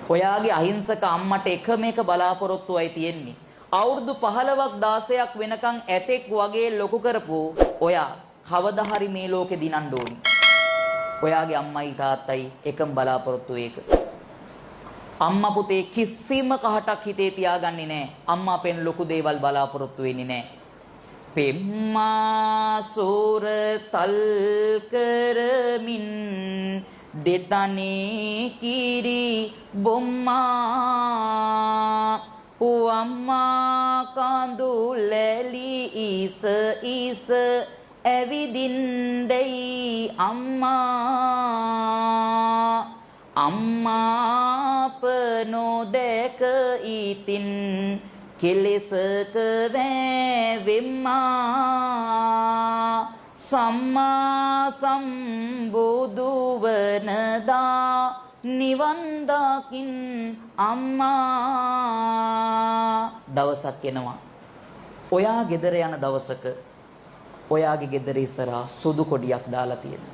ඔයාගේ අහිංසක අම්මට එකම එක බලාපොරොත්තුවයි තියෙන්නේ. අවුරුදු 15ක් 16ක් වෙනකන් ඇතෙක් වගේ ලොකු කරපු ඔයා කවදා හරි මේ ලෝකේ දිනන්න ඕනි. ඔයාගේ අම්මයි තාත්තයි එකම බලාපොරොත්තුව ඒක. අම්මා පුතේ කිසිම කහටක් හිතේ තියාගන්නේ නැහැ. අම්මා අපෙන් ලොකු දේවල් බලාපොරොත්තු වෙන්නේ නැහැ. පෙම්මා සූර තල් කරමින් දෙතනේ කිරි බොම්මා උම්මා කඳුලැලි ඉස ඉස ඇවිදින් දෙයි අම්මා අම්මා පනොදක ඉතින් කෙලෙසක වැවෙම්මා සම්මා සම්බුදු වනදා නිවන් දකින් අම්මා. දවසක් එනවා ඔයා ගෙදර යන දවසක ඔයාගේ ගෙදර ඉස්සරහා සුදු කොඩියක් දාලා තියෙනවා.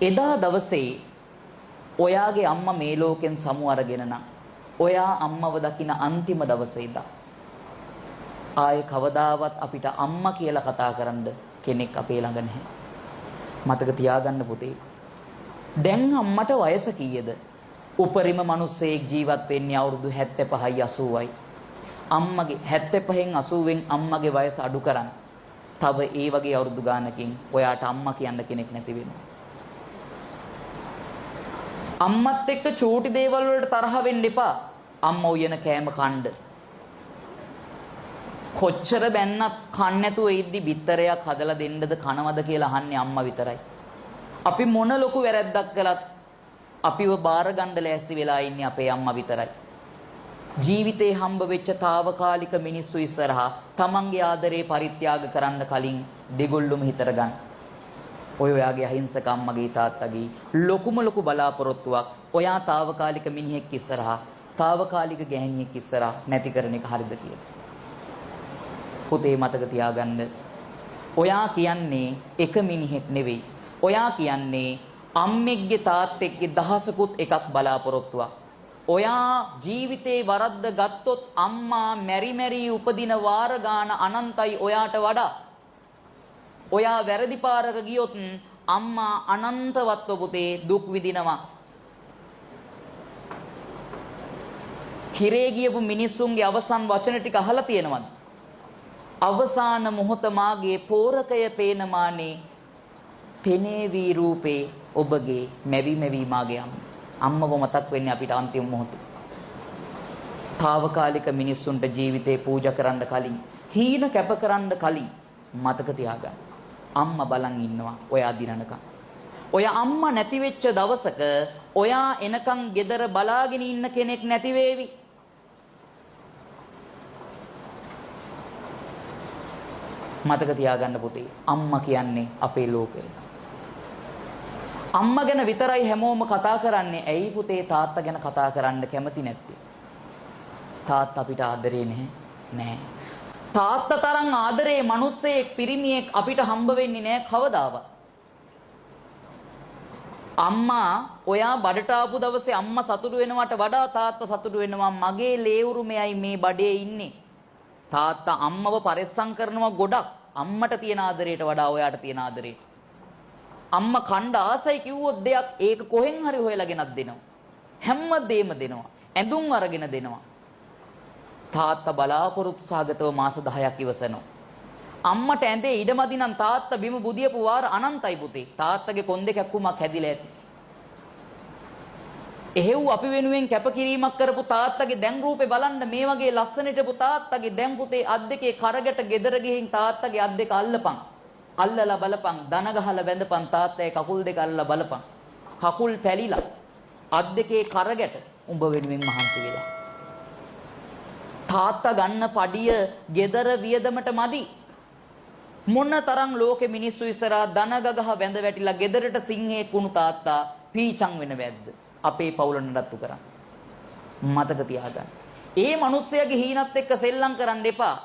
එදා දවසේ ඔයාගේ අම්මා මේ ලෝකෙන් සමු අරගෙන නම් ඔයා අම්මව දකින අන්තිම දවසේ ඉඳලා ආයේ කවදාවත් අපිට අම්මා කියලා කතා කරන්න කෙනෙක් අපේ ළඟ නැහැ. මතක තියාගන්න පුතේ. දැන් අම්මට වයස කීයද? උපරිම මිනිස්සෙක් ජීවත් වෙන්නේ අවුරුදු 75යි 80යි. අම්මගේ 75න් 80න් අම්මගේ වයස අඩු කරන් තව ඒ වගේ අවුරුදු ගානකින් ඔයාට අම්මා කියන්න කෙනෙක් නැති වෙනවා. අම්මත් එක්ක චූටි දේවල් වලට තරහ වෙන්න එපා. අම්මා උයන කෑම කන්න. කොච්චර බැන්නත් කන්න නැතුව ඉද්දි බිත්තරයක් හදලා දෙන්නද කනවද කියලා අහන්නේ අම්මා විතරයි. අපි මොන ලොකු වැරැද්දක් කළත් අපිව බාර ගන්න ලෑස්ති වෙලා ඉන්නේ අපේ අම්මා විතරයි. ජීවිතේ හම්බ වෙච්ච తాවකාලික මිනිස්සු ඉස්සරහා තමන්ගේ ආදරේ පරිත්‍යාග කරන්න කලින් දෙගොල්ලොම හිතර ගන්න. ඔයාගේ අහිංසක අම්මගේ තාත්තගේ ලොකුම ලොකු බලාපොරොත්තුවක් ඔයා తాවකාලික මිනිහෙක් ඉස්සරහා తాවකාලික ගැහණියෙක් ඉස්සරහා නැති කරන එක හරිද කියලා. පුතේ මතක තියාගන්න. ඔයා කියන්නේ එක මිනිහෙක් නෙවෙයි. ඔයා කියන්නේ අම්මෙක්ගේ තාත්තෙක්ගේ දහසකුත් එකක් බලාපොරොත්තුවක්. ඔයා ජීවිතේ වරද්ද ගත්තොත් අම්මා මෙරි මෙරි උපදින වාර ගාන අනන්තයි ඔයාට වඩා. ඔයා වැරදි පාරක ගියොත් අම්මා අනන්තවත්ව පුතේ දුක් විඳිනවා. හිරේ ගියපු මිනිස්සුන්ගේ අවසන් වචන ටික අහලා තියෙනවද? අවසාන මොහොත මාගේ පෝරකය පේනමානේ පෙනේවි රූපේ ඔබගේ මෙවි මෙවි මාගේ අම්මව මතක් වෙන්නේ අපිට අන්තිම මොහොතේ. తాවකාලික මිනිස්සුන්ට ජීවිතේ පූජා කරන්න කලින් හීන කැප කරන්න කලින් මතක තියාගන්න. අම්මා බලන් ඉන්නවා ඔයා දිනනකම්. ඔය අම්මා නැති වෙච්ච දවසක ඔයා එනකන් ගෙදර බලාගෙන ඉන්න කෙනෙක් නැති වේවි. මතක තියාගන්න පුතේ. අම්මා කියන්නේ අපේ ලෝකය. අම්මා ගැන විතරයි හැමෝම කතා කරන්නේ. ඇයි පුතේ තාත්තා ගැන කතා කරන්න කැමති නැත්තේ? තාත්තා අපිට ආදරේ නැහැ. තාත්තා තරම් ආදරේ මිනිස්සෙක් පිරිමියෙක් අපිට හම්බ වෙන්නේ නැහැ කවදාවත්. අම්මා ඔයා බඩට ආපු දවසේ අම්මා සතුටු වෙනවට වඩා තාත්තා සතුටු වෙනවා. මගේ ලේවුරුමයයි මේ බඩේ ඉන්නේ. තාත්තා අම්මව පරිස්සම් කරනවා ගොඩක්. අම්මට තියෙන ආදරයට වඩා ඔයාට තියෙන ආදරයට. අම්මා කණ්ඩ ආසයි කිව්වොත් දෙයක් ඒක කොහෙන් හරි හොයලා ගෙනත් දෙනවා. හැමදේම දෙනවා. ඇඳුම් අරගෙන දෙනවා. තාත්තා බලාපොරොත්තු සහගතව මාස 10ක් ඉවසනවා. අම්මට ඇඳේ ඉඩමදි නම් තාත්තා බිම බුදියපු වාර අනන්තයි පුතේ. තාත්තගේ කොන් දෙක කැක්කුමක් හැදිලා ඇති. එහෙව් අපි වෙනුවෙන් කැපකිරීමක් කරපු තාත්තගේ දැන් රූපේ බලන්න මේ වගේ ලස්සනටපු තාත්තගේ දැන් පුතේ අත් දෙකේ කරගට ගෙදර ගිහින් තාත්තගේ අත් දෙක අල්ලපන්. අල්ලලා බලපන් දන ගහලා වැඳපන් තාත්තගේ කකුල් දෙක අල්ලලා බලපන්. කකුල් පැලිලා අත් දෙකේ කරගට උඹ වෙනුවෙන් මහන්සි වෙලා. තාත්තා ගන්න පඩිය ගෙදර වියදමට මදි. මොන තරම් ලෝකෙ මිනිස්සු ඉස්සරහා දන ගගහ වැඳ වැටිලා ගෙදරට සිංහේ කුණු තාත්තා පීචං වෙන වැද්ද. අපේ පවුල නඩත්තු කරන්න. මතක තියාගන්න. ඒ මිනිස්සයාගේ හීනත් එක්ක සෙල්ලම් කරන්න එපා.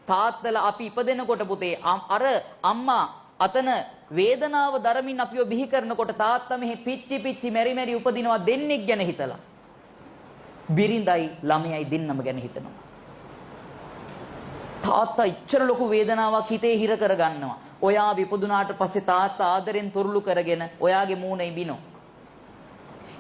තාත්තලා අපි ඉපදෙනකොට පුතේ අර අම්මා අතන වේදනාව දරමින් අපිව බිහි කරනකොට තාත්තා මෙහි පිච්චි පිච්චි මෙරි මෙරි උපදිනවා දෙන්නෙක් ගැන හිතලා. බිරිඳයි ළමයයි දෙන්නම ගැන හිතනවා. තාත්තා ඉච්චර ලොකු වේදනාවක් හිතේ හිර කරගන්නවා. ඔයා විපදුනාට පස්සේ තාත්තා ආදරෙන් තුරුළු කරගෙන ඔයාගේ මූණ ඉබිනෝ.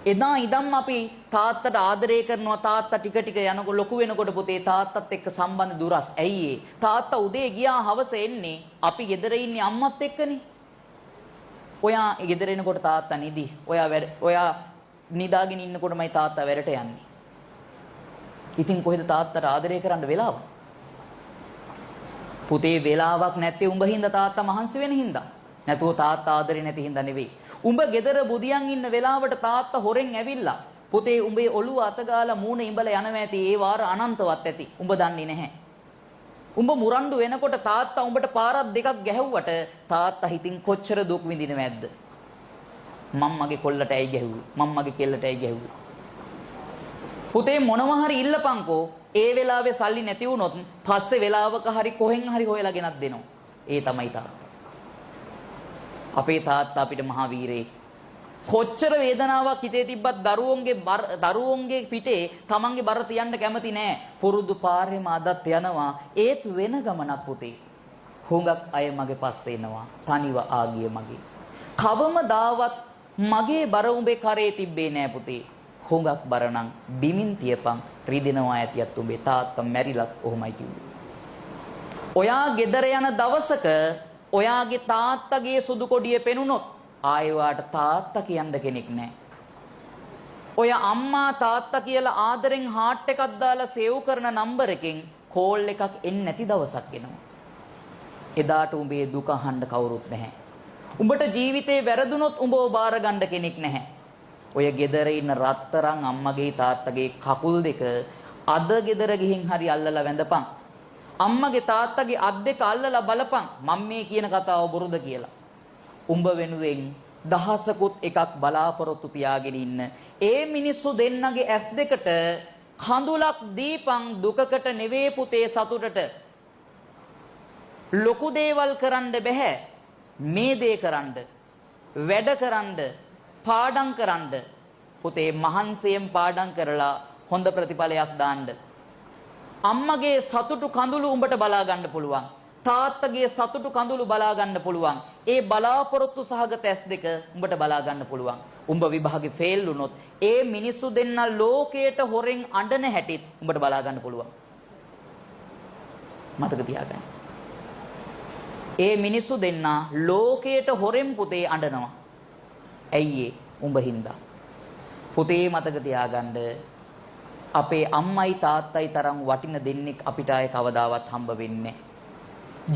එදා ඉදන් අපි තාත්තට ආදරය කරනවා. තාත්තා ටික ටික යනකොට ලොකු වෙනකොට පුතේ තාත්තත් එක්ක සම්බන්ධ දුරස්. ඇයි ඒ? තාත්තා උදේ ගියා හවස එන්නේ අපි ගෙදර ඉන්නේ අම්මත් එක්කනේ. ඔයා ගෙදර එනකොට තාත්තා නිදි. ඔයා නිදාගෙන ඉන්නකොටමයි තාත්තා වැඩට යන්නේ. ඉතින් කොහෙද තාත්තට ආදරය කරන්න වෙලාව? පුතේ වෙලාවක් නැත්තේ උඹ හින්දා තාත්තා මහන්සි වෙන හින්දා. නැතුව තාත්තා ආදරේ නැති හින්දා නෙවෙයි. උඹ ගෙදර බුදියන් ඉන්න වෙලාවට තාත්තා හොරෙන් ඇවිල්ලා පුතේ උඹේ ඔළුව අතගාලා මූණ ඉඹලා යනවා ඇති. ඒ වාර අනන්තවත් ඇති. උඹ දන්නේ නැහැ. උඹ මුරණ්ඩු වෙනකොට තාත්තා උඹට පාරක් දෙකක් ගැහුවට තාත්තා හිතින් කොච්චර දුක් විඳිනවද? මම්මගේ කොල්ලට ඇයි ගැහුවේ? මම්මගේ කෙල්ලට ඇයි ගැහුවේ? පුතේ මොනවා හරි ඉල්ලපන්කෝ. ඒ වෙලාවේ සල්ලි නැති වුණොත් පස්සේ වෙලාවක හරි කොහෙන් හරි හොයලා ගෙනත් දෙනවා. ඒ තමයි තාත්තා. අපේ තාත්තා අපිට මහා වීරයෙක්. කොච්චර වේදනාවක් හිතේ තිබ්බත් දරුවෝන්ගේ පිටේ තමන්ගේ බර තියන්න කැමති නෑ. පුරුදු පාරේම අදත් යනවා. ඒත් වෙන ගමනක් පුතේ. හුඟක් අය මගේ පස්සේ එනවා. තනිව ආගිය මගේ. කවමදාවත් මගේ බර උඹේ කරේ තිබ්බේ නෑ පුතේ. හුඟක් බර නම් බිමින් තියපන් රිදෙනවා ඇතියත් උඹේ තාත්තා මැරිලත් ඔහොමයි කිව්වේ. ඔයා ගෙදර යන දවසක ඔයාගේ තාත්තගේ සුදු කොඩිය පෙනුනොත් ආයෙවාට තාත්තා කියන්න කෙනෙක් නැහැ. ඔය අම්මා තාත්තා කියලා ආදරෙන් හાર્ට් එකක් දාලා සේව් කරන නම්බර් එකෙන් කෝල් එකක් එන්නේ නැති දවසක් එනවා. එදාට උඹේ දුක අහන්න කවුරුත් නැහැ. උඹට ජීවිතේ වැරදුනොත් උඹව බාර ගන්න කෙනෙක් නැහැ. ඔය ගෙදර ඉන්න රත්තරන් අම්මගේ තාත්තගේ කකුල් දෙක අද ගෙදර ගිහින් හරි අල්ලලා වැඳපන්. අම්මගේ තාත්තගේ අත් දෙක අල්ලලා බලපන් මම මේ කියන කතාව බොරුද කියලා. උඹ වෙනුවෙන් දහසකුත් එකක් බලාපොරොත්තු තියාගෙන ඉන්න ඒ මිනිස්සු දෙන්නගේ ඇස් දෙකට කඳුලක් දීපන් දුකකට නෙවේ පුතේ සතුටට. ලොකු දේවල් කරන්න බෑ. මේ දේ කරන්න වැඩ කරන්න පාඩම් කරන්න පුතේ මහන්සියෙන් පාඩම් කරලා හොඳ ප්‍රතිඵලයක් දාන්න. අම්මගේ සතුටු කඳුළු උඹට බලා ගන්න පුළුවන්. තාත්තගේ සතුටු කඳුළු බලා ගන්න පුළුවන්. ඒ බලාපොරොත්තු සහගත ඇස් දෙක උඹට බලා ගන්න පුළුවන්. උඹ විභාගේ ෆේල් වුණොත් ඒ මිනිස්සු දෙන්න ලෝකයට හොරෙන් අඬන හැටිත් උඹට බලා ගන්න පුළුවන්. මතක තියාගන්න. ඒ මිනිස්සු දෙන්න ලෝකයට හොරෙන් පුතේ අඬනවා. ඇයි ඒ? උඹ හින්දා. පුතේ මතක තියාගන්න අපේ අම්මයි තාත්තයි තරම් වටින දෙන්නෙක් අපිට ආයේ කවදාවත් හම්බ වෙන්නේ නැහැ.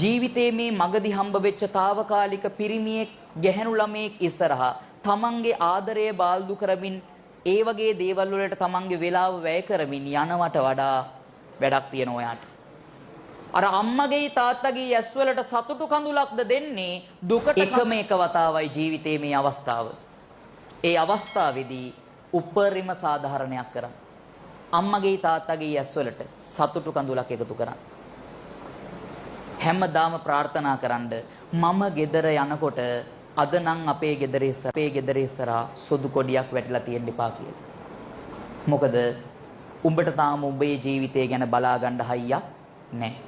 ජීවිතේ මේ මගදී හම්බ වෙච්ච తాවකාලික පිරිමියෙක් ගැහැණු ළමයෙක් ඉස්සරහා තමන්ගේ ආදරය බාල්දු කරමින් ඒ වගේ දේවල් වලට තමන්ගේ වෙලාව වැය කරමින් යනවට වඩා වැඩක් තියෙන ඔයාට. අර අම්මගේ තාත්තගේ ඇස් වලට සතුටු කඳුලක්ද දෙන්නේ දුකට එකම එක වතාවයි ජීවිතේ මේ අවස්ථාව. ඒ අවස්ථාවේදී උපරිම සාධාරණයක් කරා. අම්මගේ තාත්තගේ ඇස් වලට සතුටු කඳුලක් එකතු කරා. හැමදාම ප්‍රාර්ථනා කරන්න මම ගෙදර යනකොට අද නම් අපේ ගෙදර ඉස්සරහා සුදු කොඩියක් වැටිලා තියෙන්න එපා කියලා. මොකද උඹට තාම උඹේ ජීවිතය ගැන බලා ගන්න හයියක් නැහැ.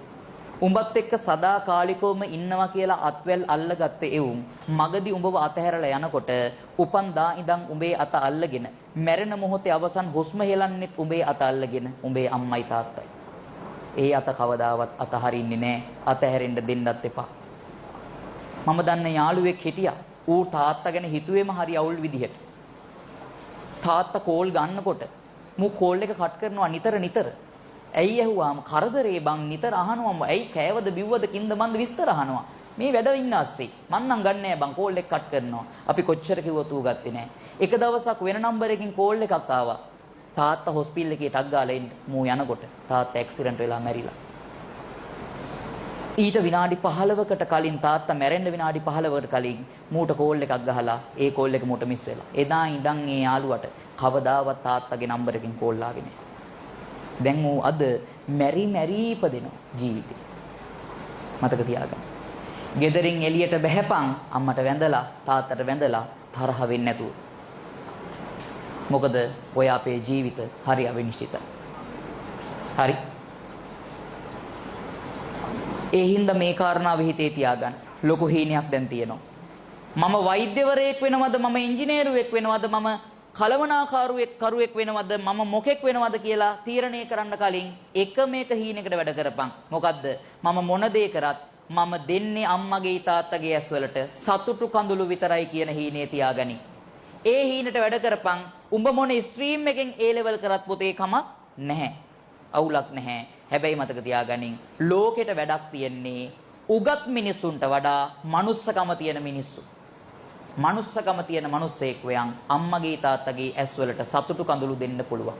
උඹත් එක්ක සදාකාලිකවම ඉන්නවා කියලා අත්වැල් අල්ලගත්ත එවුන් මගදී උඹව අතහැරලා යනකොට උපන්දා ඉඳන් උඹේ අත අල්ලගෙන මැරෙන මොහොතේ අවසන් හුස්ම හෙලන්නෙත් උඹේ අත අල්ලගෙන උඹේ අම්මයි තාත්තයි. ඒ අත කවදාවත් අතහරින්නේ නැහැ. අතහැරෙන්න දෙන්නත් එපා. මම දන්න යාළුවෙක් හිටියා. ඌ තාත්තා ගැන හිතුවේම හරි අවුල් විදිහට. තාත්තා කෝල් ගන්නකොට මූ කෝල් එක කට් කරනවා නිතර. ඇයි ඇහුවාම කරදරේ බං නිතර අහනවා. ඇයි කෑවද බිව්වද කින්ද මන්ද විස්තර අහනවා. මේ වැඩ ඉන්න ASCII මං නම් ගන්නෑ බං කෝල් එක කට් කරනවා. අපි කොච්චර කිව්වත් ඌ ගත්තේ නෑ. එක දවසක් වෙන නම්බර් එකකින් කෝල් එකක් ආවා. තාත්තා හොස්පිටල් එකේ ටක් ගාලා එන්න මූ යනකොට තාත්තා ඇක්සිඩන්ට් වෙලා මැරිලා. ඊට විනාඩි 15කට කලින් තාත්තා මැරෙන්න විනාඩි 15කට කලින් මූට කෝල් එකක් ගහලා ඒ කෝල් එක මූට මිස් වෙලා. එදා ඉඳන් ඒ යාළුවට කවදාවත් තාත්තගේ නම්බර් එකකින් කෝල් ආවේ නෑ. දැන් ඌ අද මැරි ඉපදෙනවා ජීවිතේ. මතක තියාගන්න. ගෙදරින් එළියට බැහැපන් අම්මට වැඳලා තාත්තට වැඳලා තරහ වෙන්නේ නැතුව. මොකද ඔය අපේ ජීවිත හරි අවිනිශ්චිතයි. හරි. ඒ හින්දා මේ කාරණාව හිතේ තියාගන්න. ලොකු හීනයක් දැන් තියෙනවා. මම වෛද්‍යවරයෙක් වෙනවද, මම ඉංජිනේරුවෙක් වෙනවද, මම කරුවෙක් වෙනවද, මම මොකෙක් වෙනවද කියලා තීරණය කරන්න කලින් එකම එක හීනයකට වැඩ කරපන්. මොකද්ද? මම මොන දේ කරත් මම දෙන්නේ අම්මගේ තාත්තගේ ඇස්වලට සතුටු කඳුළු විතරයි කියන හීනේ තියාගනි. ඒ හීනට වැඩ කරපන්. උඹ මොන ස්ට්‍රීම් එකෙන් A level කරත් පොතේ කමක් නැහැ. අවුලක් නැහැ. හැබැයි මතක තියාගනින් ලෝකෙට වැඩක් තියෙන්නේ උගත් මිනිස්සුන්ට වඩා මනුස්සකම තියෙන මිනිස්සු. මනුස්සකම තියෙන මිනිස්සෙක් වයන් අම්මගේ තාත්තගේ ඇස්වලට සතුටු කඳුළු දෙන්න පුළුවන්.